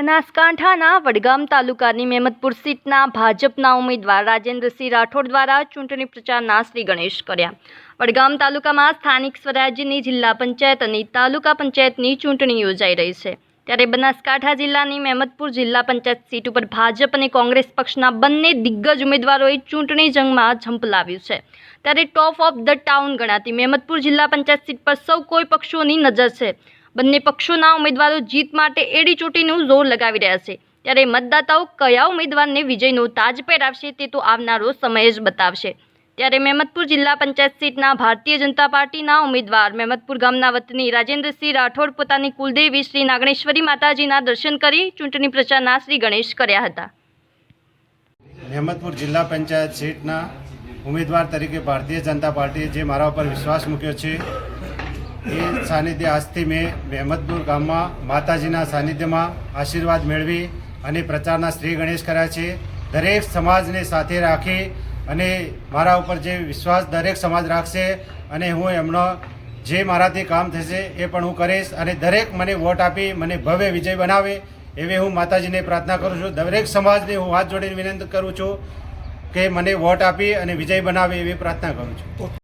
બનાસકાંઠાના વડગામ તાલુકાની મેમદપુર સીટના ભાજપના ઉમેદવાર રાજેન્દ્રસિંહ રાઠોડ દ્વારા ચૂંટણી પ્રચારના શ્રી ગણેશ કર્યા। વડગામ તાલુકામાં સ્થાનિક સ્વરાજ્યની જિલ્લા પંચાયત અને તાલુકા પંચાયતની ચૂંટણી યોજાઈ રહી છે। ત્યારે બનાસકાંઠા જિલ્લાની મેમદપુર જિલ્લા પંચાયત સીટ ઉપર ભાજપ અને કોંગ્રેસ પક્ષના બંને દિગ્ગજ ઉમેદવારોએ ચૂંટણી જંગમાં ઝંપલાવ્યું છે। ત્યારે ટોપ ઓફ ધ ટાઉન ગણાતી મેમદપુર જિલ્લા પંચાયત સીટ પર સૌ કોઈ પક્ષોની નજર છે। બંને પક્ષોના ઉમેદવારો જીત માટે એડી ચોટીનું જોર લગાવી રહ્યા છે। ત્યારે મતદાતાઓ કયા ઉમેદવારને વિજયનો તાજ પહેરાવશે તે તો આવનારો સમય જ બતાવશે। ત્યારે મેમદપુર જિલ્લા પંચાયત સીટના ભારતીય જનતા પાર્ટીના ઉમેદવાર મેમદપુર ગામના વતની રાજેન્દ્રસિંહ રાઠોડ પોતાની કુલદેવી શ્રી નાગણેશ્વરી માતાજીના દર્શન કરી ચૂંટણી પ્રચારના શ્રી ગણેશ કર્યા હતા। મેમદપુર જિલ્લા પંચાયત સીટના ઉમેદવાર તરીકે ભારતીય જનતા પાર્ટીએ જે મારા ઉપર વિશ્વાસ મૂક્યો છે એ સાનિધ્ય આજથી મેં મેમદપુર ગામમાં માતાજીના સાનિધ્યમાં આશીર્વાદ મેળવી અને પ્રચારના શ્રી ગણેશ કર્યા છે। દરેક સમાજને સાથે રાખી અને મારા ઉપર જે વિશ્વાસ દરેક સમાજ રાખશે અને હું એમનો જે મારાથી કામ થશે એ પણ હું કરીશ અને દરેક મને વોટ આપી મને ભવ્ય વિજય બનાવે એવી હું માતાજીને પ્રાર્થના કરું છું। દરેક સમાજને હું હાથ જોડીને વિનંતી કરું છું કે મને વોટ આપી અને વિજય બનાવે એવી પ્રાર્થના કરું છું।